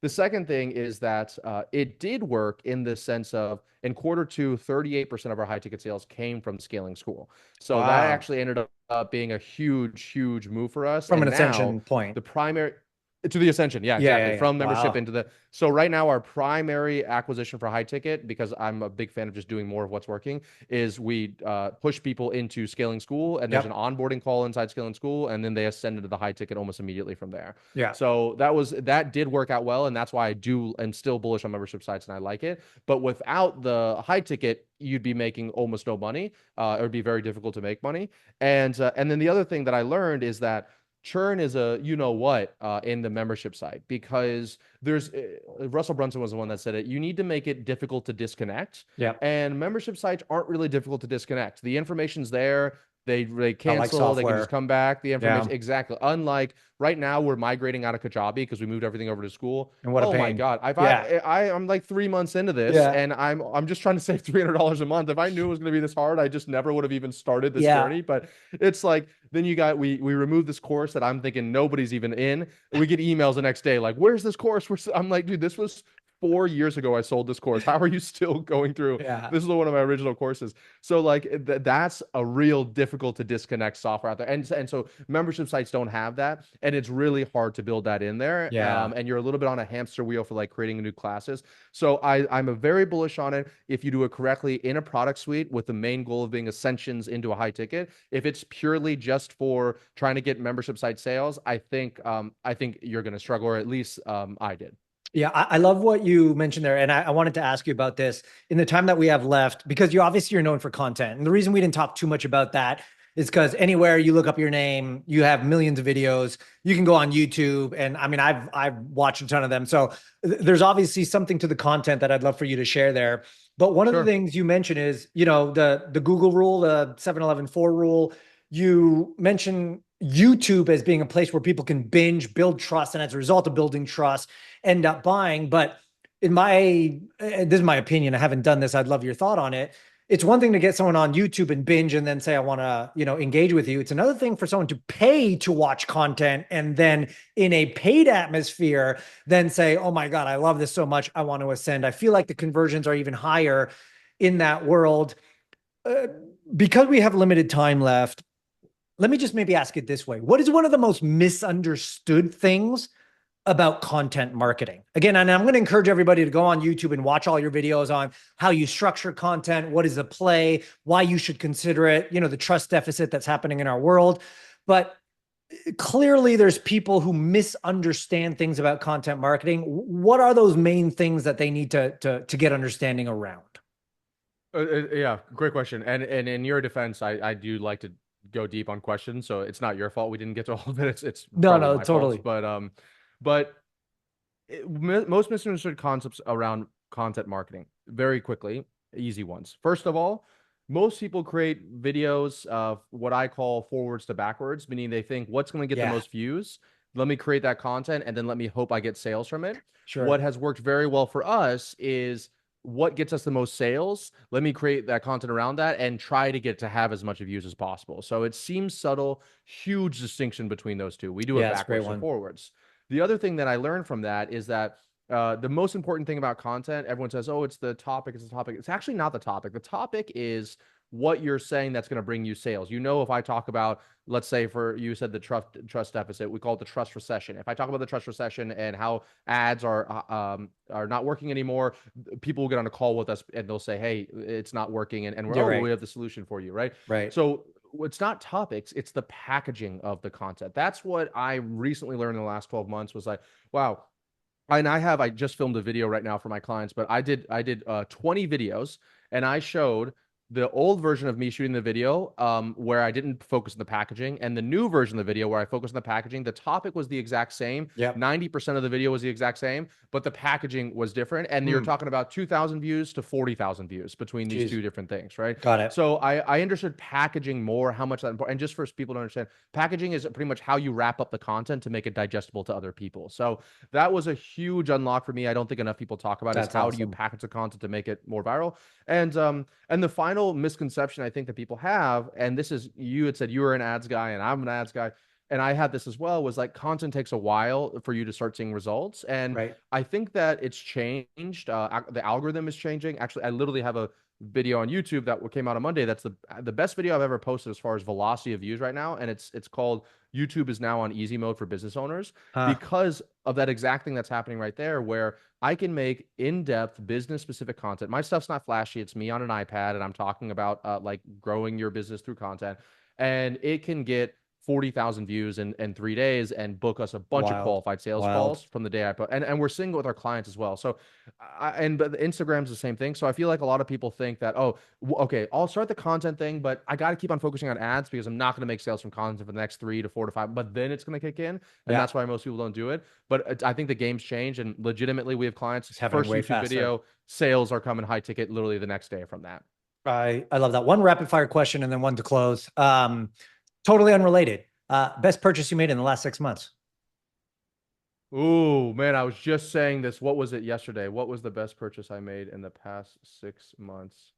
The second thing is that it did work in the sense of in Q2, 38% of our high ticket sales came from scaling school. So that actually ended up being a huge, huge move for us. From an ascension point. The primary to the ascension. Yeah, exactly. From membership into the, so right now our primary acquisition for high ticket, because I'm a big fan of just doing more of what's working, is we push people into scaling school, and there's an onboarding call inside scaling school, and then they ascend into the high ticket almost immediately from there. So that did work out well, and that's why I'm still bullish on membership sites and I like it. But without the high ticket, you'd be making almost no money. It would be very difficult to make money. And then the other thing that I learned is that churn is in the membership site, because there's Russell Brunson was the one that said it. You need to make it difficult to disconnect. And membership sites aren't really difficult to disconnect. The information's there. They cancel, they can just come back. The information, exactly. Unlike right now, we're migrating out of Kajabi because we moved everything over to school. And what a pain. My God. I'm like 3 months into this and I'm just trying to save $300 a month. If I knew it was going to be this hard, I just never would have even started this journey. But it's like, then we removed this course that I'm thinking nobody's even in. We get emails the next day like, where's this course? I'm like, dude, this was 4 years ago I sold this course. How are you still going through? This is one of my original courses. So like that's a real difficult to disconnect software out there. And so membership sites don't have that. And it's really hard to build that in there. And you're a little bit on a hamster wheel for like creating new classes. So I'm a very bullish on it. If you do it correctly in a product suite with the main goal of being ascensions into a high ticket, if it's purely just for trying to get membership site sales, I think you're going to struggle, or at least I did. Yeah, I love what you mentioned there. And I wanted to ask you about this in the time that we have left, because you're known for content. And the reason we didn't talk too much about that is because anywhere you look up your name, you have millions of videos. You can go on YouTube. And I mean, I've watched a ton of them. So there's obviously something to the content that I'd love for you to share there. But one of the things you mentioned is, the Google rule, the 7-11-4 rule. You mentioned YouTube as being a place where people can binge, build trust, and as a result of building trust, end up buying. But this is my opinion. I haven't done this. I'd love your thought on it. It's one thing to get someone on YouTube and binge and then say, I want to, engage with you. It's another thing for someone to pay to watch content and then in a paid atmosphere, then say, oh my God, I love this so much. I want to ascend. I feel like the conversions are even higher in that world. Because we have limited time left, let me just maybe ask it this way. What is one of the most misunderstood things about content marketing? Again, and I'm going to encourage everybody to go on YouTube and watch all your videos on how you structure content, what is the play, why you should consider it, the trust deficit that's happening in our world. But clearly there's people who misunderstand things about content marketing. What are those main things that they need to get understanding around? Yeah, great question. And in your defense, I do like to go deep on questions, so it's not your fault we didn't get to all of it. It's No, probably no, my fault. totally. But most misunderstood concepts around content marketing. Very quickly, easy ones. First of all, most people create videos of what I call forwards to backwards, meaning they think what's going to get the Yeah, most views. Let me create that content and then let me hope I get sales from it. What sure. has worked very well for us is what gets us the most sales. Let me create that content around that and try to get to have as much views as possible. So it seems subtle, huge distinction between those two. We do it Yeah, it's a great backwards to one. forwards. The other thing that I learned from that is that the most important thing about content, everyone says, oh, it's the topic, it's the topic. It's actually not the topic. The topic is what you're saying that's going to bring you sales. You know, if I talk about, let's say for you said the trust deficit, we call it the trust recession. If I talk about the trust recession and how ads are not working anymore, people will get on a call with us and they'll say, hey, it's not working, and we're, You're oh, we right. have the solution for you, right? Right. So it's not topics, it's the packaging of the content. That's what I recently learned in the last 12 months was like, wow. And I just filmed a video right now for my clients, but I did 20 videos and I showed the old version of me shooting the video where I didn't focus on the packaging, and the new version of the video where I focused on the packaging. The topic was the exact same. Yep. 90% of the video was the exact same, but the packaging was different. And you're talking about 2,000 views to 40,000 views between these Jeez. two different things, right? Got it. So I understood packaging more, how much that important. And just for people to understand, packaging is pretty much how you wrap up the content to make it digestible to other people. So that was a huge unlock for me. I don't think enough people talk about is That's how do you awesome. package the content to make it more viral. And the final misconception I think that people have, and this is, you had said you were an ads guy and I'm an ads guy, and I had this as well, was like content takes a while for you to start seeing results. And Right. I think that it's changed. The algorithm is changing. Actually, I literally have a video on YouTube that came out on Monday. That's the best video I've ever posted as far as velocity of views right now. And it's called YouTube is now on easy mode for business owners, Huh. because of that exact thing that's happening right there, where I can make in-depth business specific content. My stuff's not flashy. It's me on an iPad and I'm talking about like growing your business through content, and it can get 40,000 views in 3 days and book us a bunch of Wild. qualified sales Wild. calls from the day I put, and we're seeing it with our clients as well. So, but the Instagram's the same thing. So I feel like a lot of people think that, oh, okay, I'll start the content thing, but I got to keep on focusing on ads because I'm not going to make sales from content for the next 3 to 4 to 5, but then it's going to kick in. And Yeah. that's why most people don't do it. But I think the game's changed, and legitimately we have clients, It's happening first way YouTube faster. video, sales are coming high ticket literally the next day from that. I love that. One rapid fire question and then one to close. Totally unrelated. Best purchase you made in the last 6 months? Ooh, man, I was just saying this. What was it yesterday? What was the best purchase I made in the past 6 months?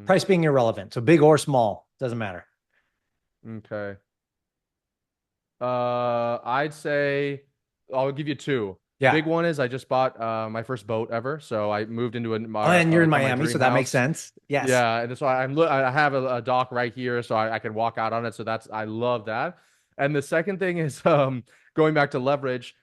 Price being irrelevant. So big or small, doesn't matter. Okay. I'd say I'll give you two. Yeah. Big one is I just bought my first boat ever. So I moved into And you're in like my Miami, dream so that makes house. sense. Yes. Yeah, and so I have a dock right here, so I can walk out on it. So I love that. And the second thing is going back to leverage.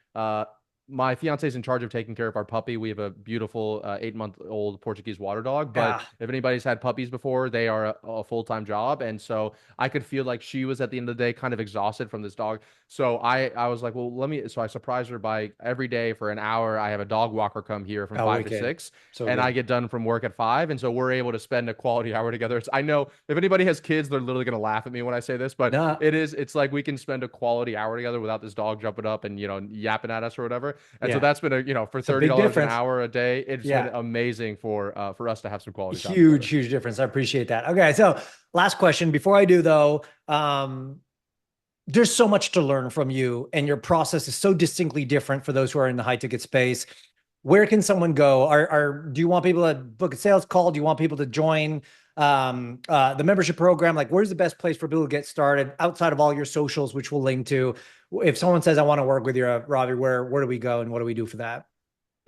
My fiance is in charge of taking care of our puppy. We have a beautiful 8-month-old Portuguese water dog. But Yeah. if anybody's had puppies before, they are a full-time job. And so I could feel like she was at the end of the day kind of exhausted from this dog. So I was like, well, so I surprised her by every day for an hour. I have a dog walker come here from Oh, 5 to 6, so and I good. get done from work at 5. And so we're able to spend a quality hour together. I know if anybody has kids, they're literally going to laugh at me when I say this, but No, it's like we can spend a quality hour together without this dog jumping up and, yapping at us or whatever. And so yeah, that's been for it's a big $30 an difference. hour a day, it's been Yeah, amazing for us to have some quality time huge, together. huge difference. I appreciate that. Okay, so last question before I do though. There's so much to learn from you, and your process is so distinctly different for those who are in the high ticket space. Where can someone go? Do you want people to book a sales call? Do you want people to join the membership program? Like, where's the best place for people to get started outside of all your socials, which we'll link to? If someone says, I want to work with you, Ravi, where do we go and what do we do for that?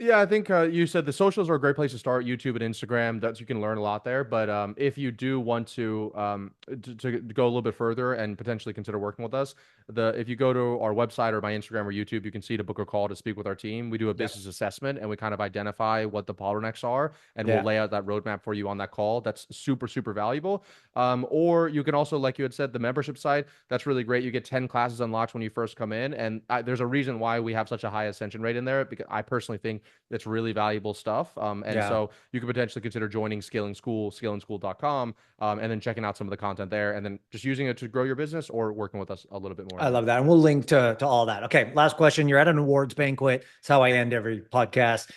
Yeah, I think you said the socials are a great place to start. YouTube and Instagram, that's you can learn a lot there. But if you do want to go a little bit further and potentially consider working with us, if you go to our website or my Instagram or YouTube, you can see to book a call to speak with our team. We do a business assessment and we kind of identify what the bottlenecks are, and we'll lay out that roadmap for you on that call. That's super, super valuable. Or you can also, like you had said, the membership site. That's really great. You get 10 classes unlocked when you first come in, and there's a reason why we have such a high ascension rate in there, because I personally think it's really valuable stuff. So you could potentially consider joining Scaling School, scalingschool.com, and then checking out some of the content there, and then just using it to grow your business or working with us a little bit more. I love that. And we'll link to all that. Okay. Last question. You're at an awards banquet. It's how I end every podcast.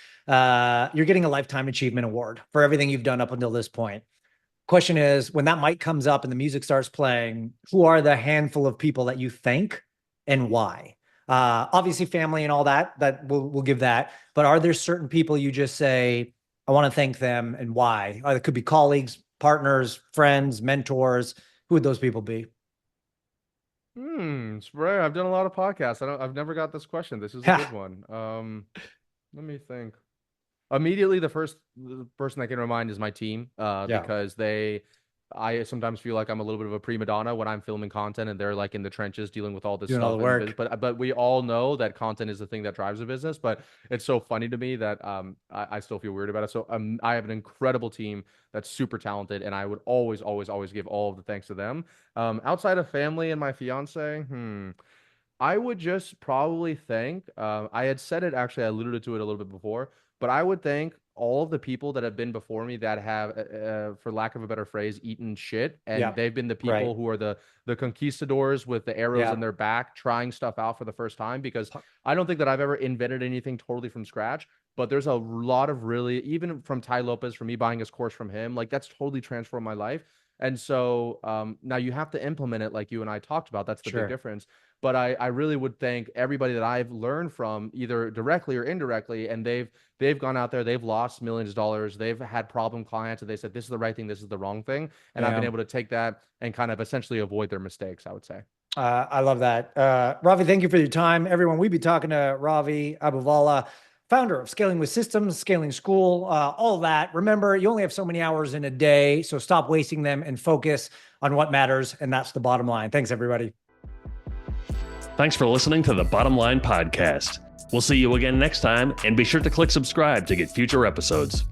You're getting a lifetime achievement award for everything you've done up until this point. Question is, when that mic comes up and the music starts playing, who are the handful of people that you thank and why? Obviously family and all that we'll give that, but are there certain people you just say, I want to thank them, and why? It could be colleagues, partners, friends, mentors. Who would those people be? It's rare. I've done a lot of podcasts. I've never got this question. This is a good one. Let me think. Immediately, the person that came to mind is my team, because I sometimes feel like I'm a little bit of a prima donna when I'm filming content and they're like in the trenches dealing with all this stuff. All the work. But we all know that content is the thing that drives a business. But it's so funny to me that I still feel weird about it. So I have an incredible team that's super talented, and I would always, always, always give all of the thanks to them. Outside of family and my fiance, I would just probably thank. I had said it, actually, I alluded to it a little bit before, but I would thank all of the people that have been before me that have, for lack of a better phrase, eaten shit. And they've been the people who are the conquistadors with the arrows in their back, trying stuff out for the first time, because I don't think that I've ever invented anything totally from scratch. But there's a lot of really, even from Ty Lopez, from me buying his course from him, like that's totally transformed my life. And so now you have to implement it like you and I talked about. That's the big difference. But I really would thank everybody that I've learned from, either directly or indirectly, and they've gone out there, they've lost millions of dollars, they've had problem clients, and they said, this is the right thing, this is the wrong thing. And I've been able to take that and kind of essentially avoid their mistakes, I would say. I love that. Ravi, thank you for your time. Everyone, we'd be talking to Ravi Abuvala, founder of Scaling with Systems, Scaling School, all that. Remember, you only have so many hours in a day, so stop wasting them and focus on what matters. And that's the bottom line. Thanks, everybody. Thanks for listening to the Bottom Line Podcast. We'll see you again next time, and be sure to click subscribe to get future episodes.